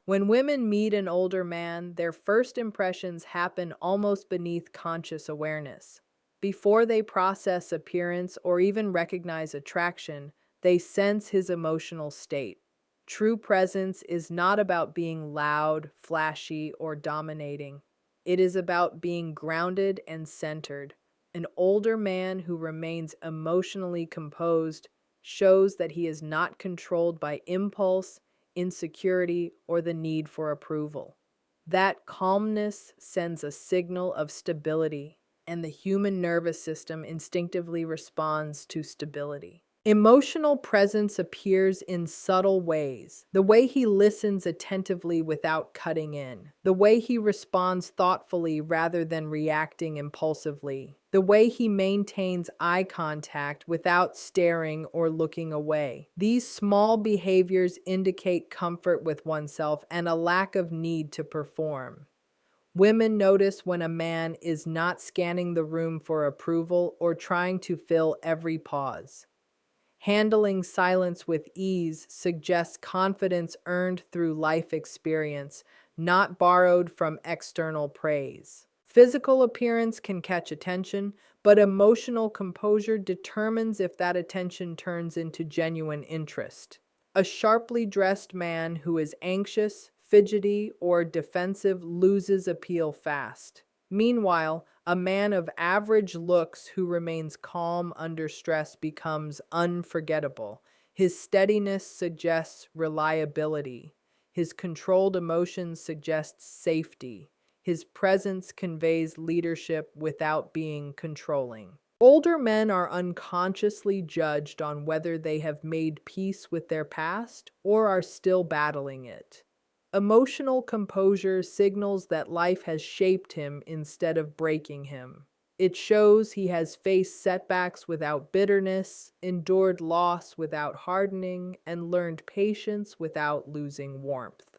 When women meet an older man, their first impressions happen almost beneath conscious awareness. Before they process appearance or even recognize attraction, they sense his emotional state. True presence is not about being loud, flashy, or dominating. It is about being grounded and centered. An older man who remains emotionally composed shows that he is not controlled by impulse, insecurity, or the need for approval. That calmness sends a signal of stability, and the human nervous system instinctively responds to stability. Emotional presence appears in subtle ways. The way he listens attentively without cutting in. The way he responds thoughtfully rather than reacting impulsively. The way he maintains eye contact without staring or looking away. These small behaviors indicate comfort with oneself and a lack of need to perform. Women notice when a man is not scanning the room for approval or trying to fill every pause. Handling silence with ease suggests confidence earned through life experience, not borrowed from external praise. Physical appearance can catch attention, but emotional composure determines if that attention turns into genuine interest. A sharply dressed man who is anxious, fidgety, or defensive loses appeal fast. Meanwhile, a man of average looks who remains calm under stress becomes unforgettable. His steadiness suggests reliability. His controlled emotions suggest safety. His presence conveys leadership without being controlling. Older men are unconsciously judged on whether they have made peace with their past or are still battling it. Emotional composure signals that life has shaped him instead of breaking him. It shows he has faced setbacks without bitterness, endured loss without hardening, and learned patience without losing warmth.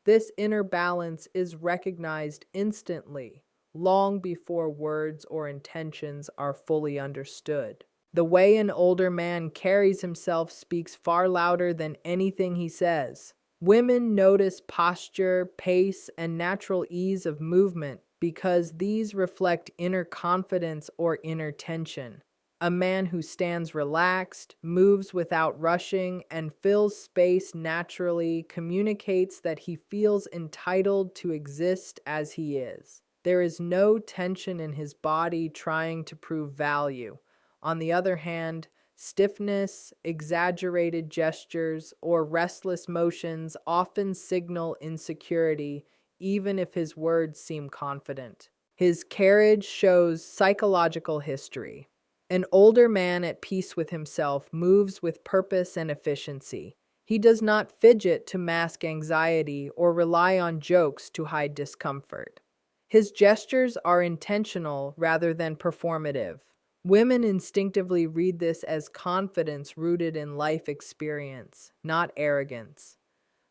This inner balance is recognized instantly, long before words or intentions are fully understood. The way an older man carries himself speaks far louder than anything he says. Women notice posture, pace, and natural ease of movement because these reflect inner confidence or inner tension. A man who stands relaxed, moves without rushing, and fills space naturally communicates that he feels entitled to exist as he is. There is no tension in his body trying to prove value. On the other hand, stiffness, exaggerated gestures, or restless motions often signal insecurity, even if his words seem confident. His carriage shows psychological history. An older man at peace with himself moves with purpose and efficiency. He does not fidget to mask anxiety or rely on jokes to hide discomfort. His gestures are intentional rather than performative. Women instinctively read this as confidence rooted in life experience, not arrogance.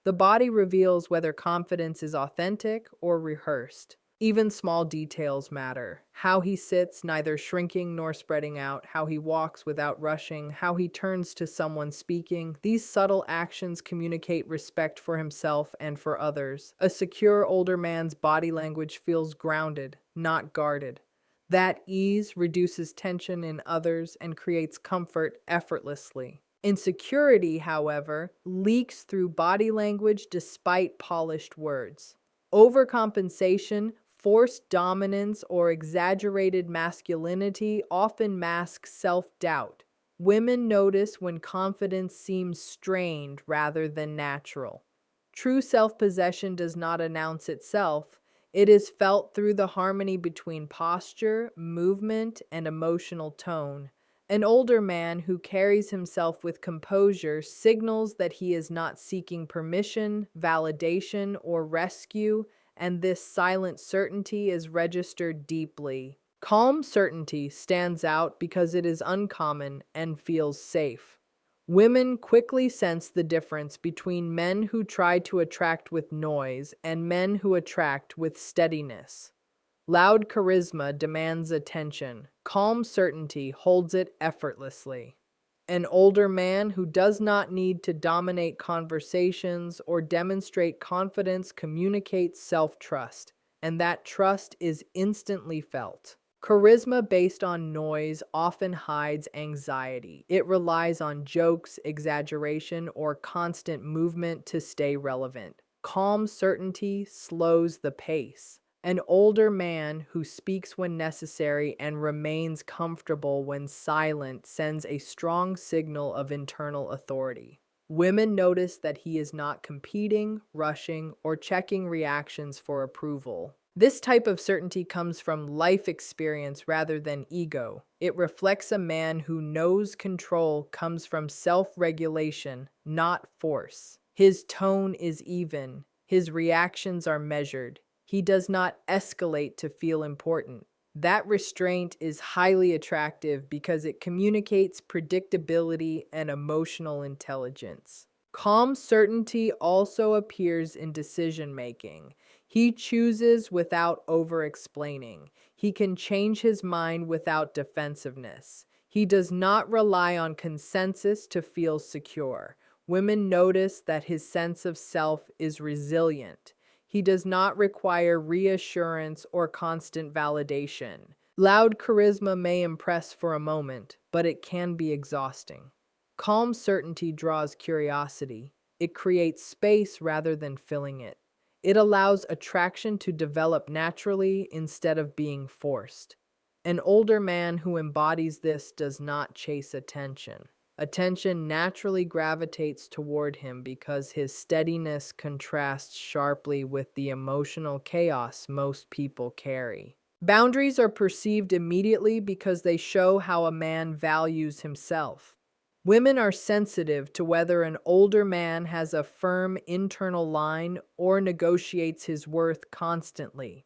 The body reveals whether confidence is authentic or rehearsed. Even small details matter. How he sits, neither shrinking nor spreading out, how he walks without rushing, how he turns to someone speaking. These subtle actions communicate respect for himself and for others. A secure older man's body language feels grounded, not guarded. That ease reduces tension in others and creates comfort effortlessly. Insecurity, however, leaks through body language despite polished words. Overcompensation, forced dominance, or exaggerated masculinity often masks self-doubt. Women notice when confidence seems strained rather than natural. True self-possession does not announce itself. It is felt through the harmony between posture, movement, and emotional tone. An older man who carries himself with composure signals that he is not seeking permission, validation, or rescue, and this silent certainty is registered deeply. Calm certainty stands out because it is uncommon and feels safe. Women quickly sense the difference between men who try to attract with noise and men who attract with steadiness. Loud charisma demands attention. Calm certainty holds it effortlessly. An older man who does not need to dominate conversations or demonstrate confidence communicates self-trust, and that trust is instantly felt. Charisma based on noise often hides anxiety. It relies on jokes, exaggeration, or constant movement to stay relevant. Calm certainty slows the pace. An older man who speaks when necessary and remains comfortable when silent sends a strong signal of internal authority. Women notice that he is not competing, rushing, or checking reactions for approval. This type of certainty comes from life experience rather than ego. It reflects a man who knows control comes from self-regulation, not force. His tone is even. His reactions are measured. He does not escalate to feel important. That restraint is highly attractive because it communicates predictability and emotional intelligence. Calm certainty also appears in decision making. He chooses without over-explaining. He can change his mind without defensiveness. He does not rely on consensus to feel secure. Women notice that his sense of self is resilient. He does not require reassurance or constant validation. Loud charisma may impress for a moment, but it can be exhausting. Calm certainty draws curiosity. It creates space rather than filling it. It allows attraction to develop naturally instead of being forced. An older man who embodies this does not chase attention. Attention naturally gravitates toward him because his steadiness contrasts sharply with the emotional chaos most people carry. Boundaries are perceived immediately because they show how a man values himself. Women are sensitive to whether an older man has a firm internal line or negotiates his worth constantly.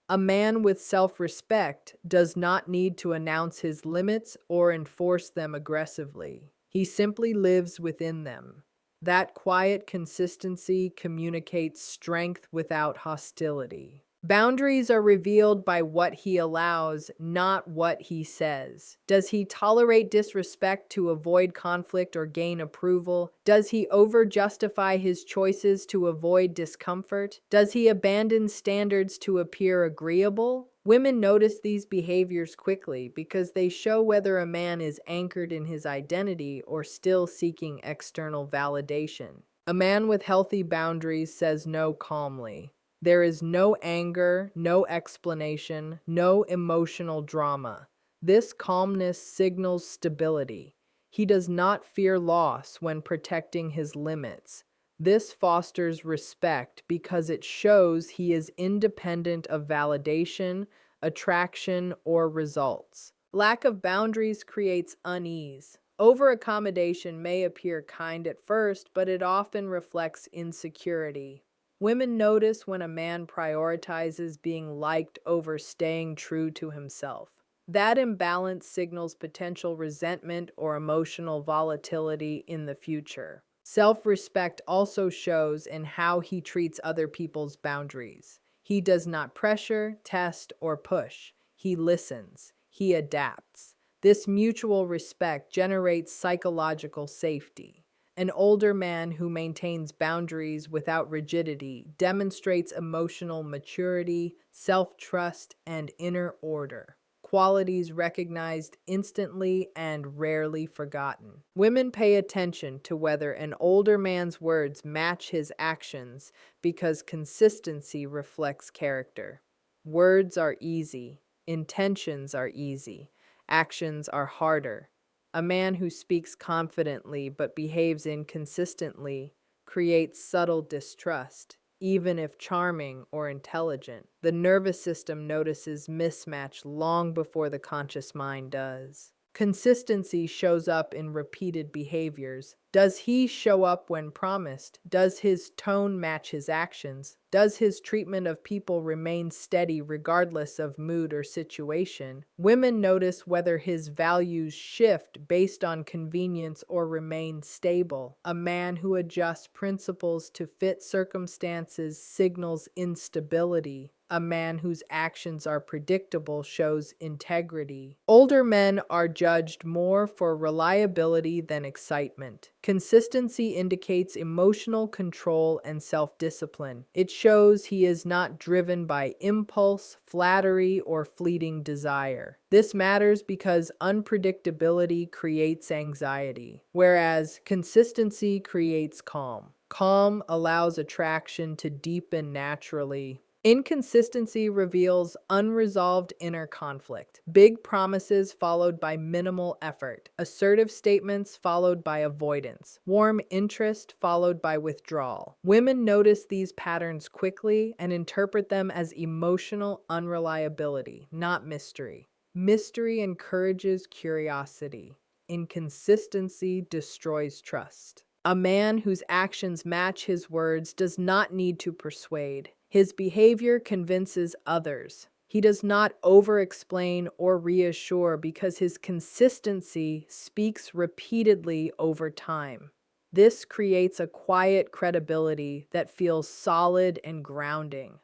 A man with self-respect does not need to announce his limits or enforce them aggressively. He simply lives within them. That quiet consistency communicates strength without hostility. Boundaries are revealed by what he allows, not what he says. Does he tolerate disrespect to avoid conflict or gain approval? Does he over-justify his choices to avoid discomfort? Does he abandon standards to appear agreeable? Women notice these behaviors quickly because they show whether a man is anchored in his identity or still seeking external validation. A man with healthy boundaries says no calmly. There is no anger, no explanation, no emotional drama. This calmness signals stability. He does not fear loss when protecting his limits. This fosters respect because it shows he is independent of validation, attraction, or results. Lack of boundaries creates unease. Over-accommodation may appear kind at first, but it often reflects insecurity. Women notice when a man prioritizes being liked over staying true to himself. That imbalance signals potential resentment or emotional volatility in the future. Self-respect also shows in how he treats other people's boundaries. He does not pressure, test, or push. He listens. He adapts. This mutual respect generates psychological safety. An older man who maintains boundaries without rigidity demonstrates emotional maturity, self-trust, and inner order. Qualities recognized instantly and rarely forgotten. Women pay attention to whether an older man's words match his actions because consistency reflects character. Words are easy, intentions are easy, actions are harder. A man who speaks confidently but behaves inconsistently creates subtle distrust, even if charming or intelligent. The nervous system notices mismatch long before the conscious mind does. Consistency shows up in repeated behaviors. Does he show up when promised? Does his tone match his actions? Does his treatment of people remain steady regardless of mood or situation? Women notice whether his values shift based on convenience or remain stable. A man who adjusts principles to fit circumstances signals instability. A man whose actions are predictable shows integrity. Older men are judged more for reliability than excitement. Consistency indicates emotional control and self-discipline. It shows he is not driven by impulse, flattery, or fleeting desire. This matters because unpredictability creates anxiety, whereas consistency creates calm. Calm allows attraction to deepen naturally. Inconsistency reveals unresolved inner conflict. Big promises followed by minimal effort. Assertive statements followed by avoidance. Warm interest followed by withdrawal. Women notice these patterns quickly and interpret them as emotional unreliability, not mystery. Mystery encourages curiosity. Inconsistency destroys trust. A man whose actions match his words does not need to persuade. His behavior convinces others. He does not over-explain or reassure because his consistency speaks repeatedly over time. This creates a quiet credibility that feels solid and grounding.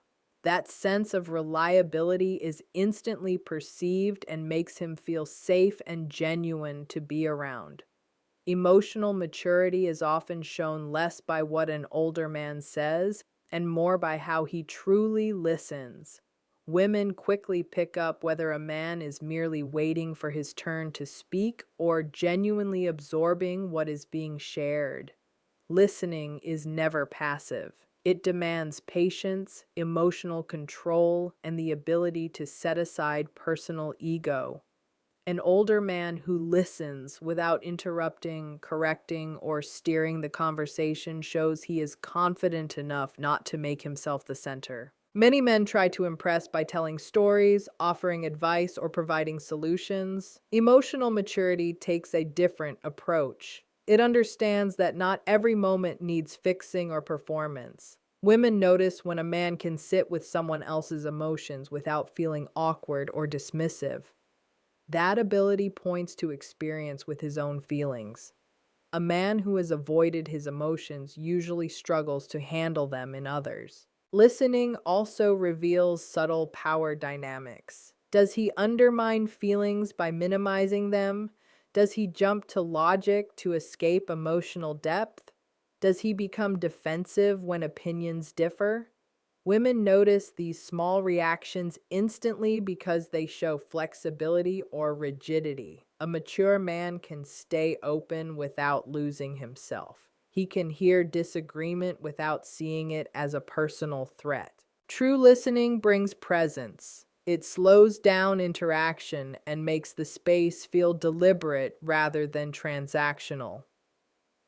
That sense of reliability is instantly perceived and makes him feel safe and genuine to be around. Emotional maturity is often shown less by what an older man says and more by how he truly listens. Women quickly pick up whether a man is merely waiting for his turn to speak or genuinely absorbing what is being shared. Listening is never passive. It demands patience, emotional control, and the ability to set aside personal ego. An older man who listens without interrupting, correcting, or steering the conversation shows he is confident enough not to make himself the center. Many men try to impress by telling stories, offering advice, or providing solutions. Emotional maturity takes a different approach. It understands that not every moment needs fixing or performance. Women notice when a man can sit with someone else's emotions without feeling awkward or dismissive. That ability points to experience with his own feelings. A man who has avoided his emotions usually struggles to handle them in others. Listening also reveals subtle power dynamics. Does he undermine feelings by minimizing them? Does he jump to logic to escape emotional depth? Does he become defensive when opinions differ? Women notice these small reactions instantly because they show flexibility or rigidity. A mature man can stay open without losing himself. He can hear disagreement without seeing it as a personal threat. True listening brings presence. It slows down interaction and makes the space feel deliberate rather than transactional.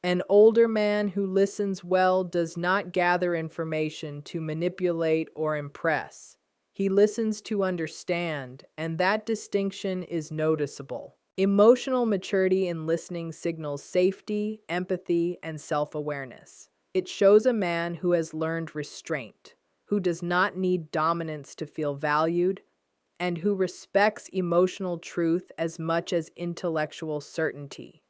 An older man who listens well does not gather information to manipulate or impress. He listens to understand, and that distinction is noticeable. Emotional maturity in listening signals safety, empathy, and self-awareness. It shows a man who has learned restraint, who does not need dominance to feel valued, and who respects emotional truth as much as intellectual certainty.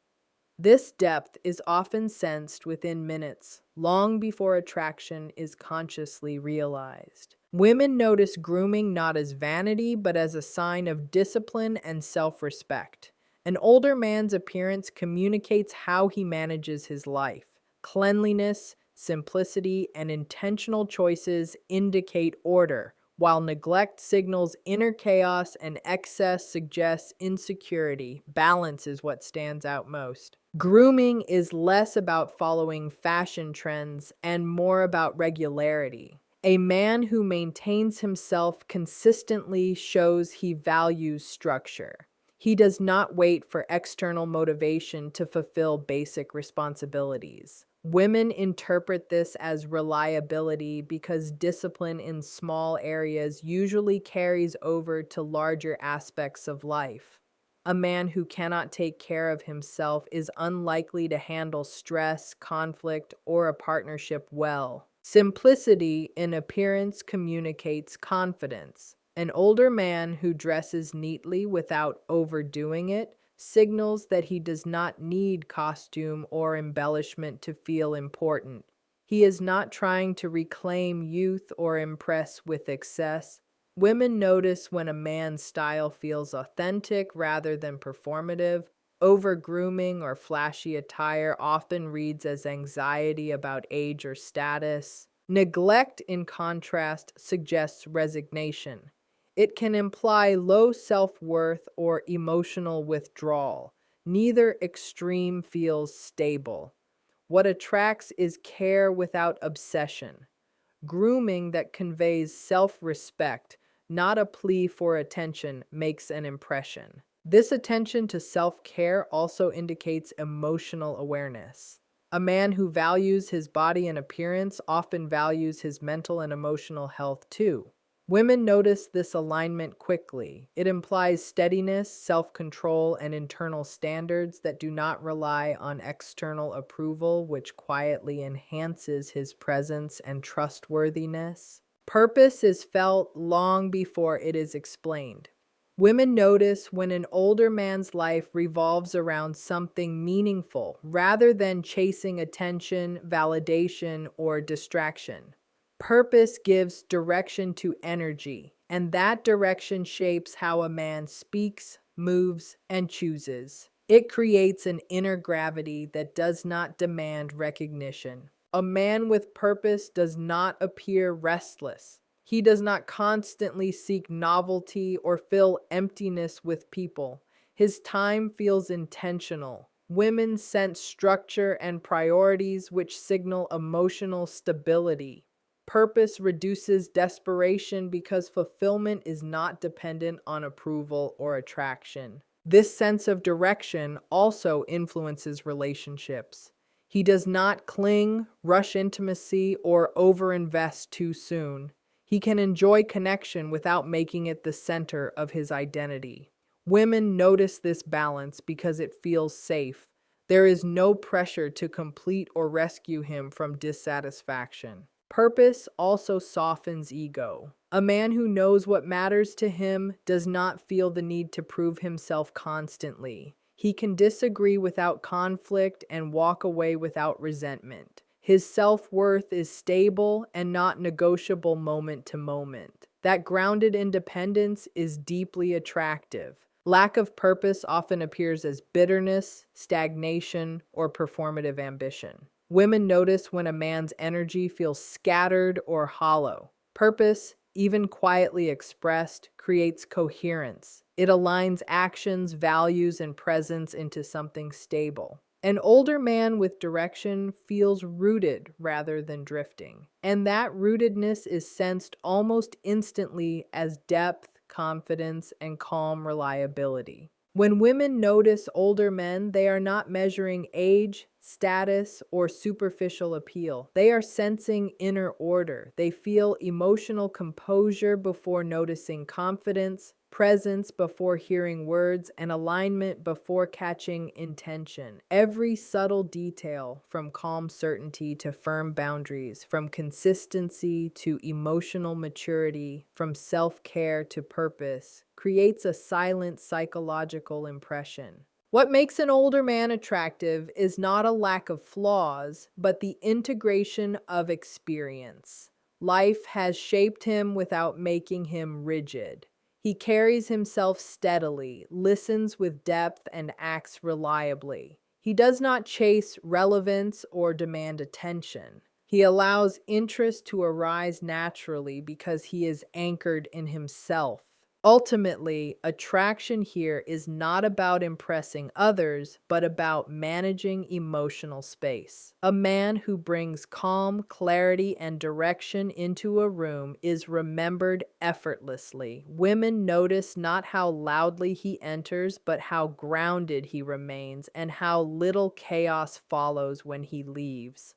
This depth is often sensed within minutes, long before attraction is consciously realized. Women notice grooming not as vanity, but as a sign of discipline and self-respect. An older man's appearance communicates how he manages his life. Cleanliness, simplicity, and intentional choices indicate order, while neglect signals inner chaos and excess suggests insecurity. Balance is what stands out most. Grooming is less about following fashion trends and more about regularity. A man who maintains himself consistently shows he values structure. He does not wait for external motivation to fulfill basic responsibilities. Women interpret this as reliability because discipline in small areas usually carries over to larger aspects of life. A man who cannot take care of himself is unlikely to handle stress, conflict, or a partnership well. Simplicity in appearance communicates confidence. An older man who dresses neatly without overdoing it signals that he does not need costume or embellishment to feel important. He is not trying to reclaim youth or impress with excess. Women notice when a man's style feels authentic rather than performative. Over grooming or flashy attire often reads as anxiety about age or status. Neglect, in contrast, suggests resignation. It can imply low self worth or emotional withdrawal. Neither extreme feels stable. What attracts is care without obsession, grooming that conveys self respect, not a plea for attention, makes an impression. This attention to self care also indicates emotional awareness. A man who values his body and appearance often values his mental and emotional health too. Women notice this alignment quickly. It implies steadiness, self control, and internal standards that do not rely on external approval, which quietly enhances his presence and trustworthiness. Purpose is felt long before it is explained. Women notice when an older man's life revolves around something meaningful rather than chasing attention, validation, or distraction. Purpose gives direction to energy, and that direction shapes how a man speaks, moves, and chooses. It creates an inner gravity that does not demand recognition. A man with purpose does not appear restless. He does not constantly seek novelty or fill emptiness with people. His time feels intentional. Women sense structure and priorities which signal emotional stability. Purpose reduces desperation because fulfillment is not dependent on approval or attraction. This sense of direction also influences relationships. He does not cling, rush intimacy, or overinvest too soon. He can enjoy connection without making it the center of his identity. Women notice this balance because it feels safe. There is no pressure to complete or rescue him from dissatisfaction. Purpose also softens ego. A man who knows what matters to him does not feel the need to prove himself constantly. He can disagree without conflict and walk away without resentment. His self-worth is stable and not negotiable moment to moment. That grounded independence is deeply attractive. Lack of purpose often appears as bitterness, stagnation, or performative ambition. Women notice when a man's energy feels scattered or hollow. Purpose, even quietly expressed, creates coherence. It aligns actions, values, and presence into something stable. An older man with direction feels rooted rather than drifting, and that rootedness is sensed almost instantly as depth, confidence, and calm reliability. When women notice older men, they are not measuring age, status, or superficial appeal. They are sensing inner order. They feel emotional composure before noticing confidence, presence before hearing words, and alignment before catching intention. Every subtle detail, from calm certainty to firm boundaries, from consistency to emotional maturity, from self-care to purpose, creates a silent psychological impression. What makes an older man attractive is not a lack of flaws, but the integration of experience. Life has shaped him without making him rigid. He carries himself steadily, listens with depth, and acts reliably. He does not chase relevance or demand attention. He allows interest to arise naturally because he is anchored in himself. Ultimately, attraction here is not about impressing others, but about managing emotional space. A man who brings calm, clarity, and direction into a room is remembered effortlessly. Women notice not how loudly he enters, but how grounded he remains and how little chaos follows when he leaves.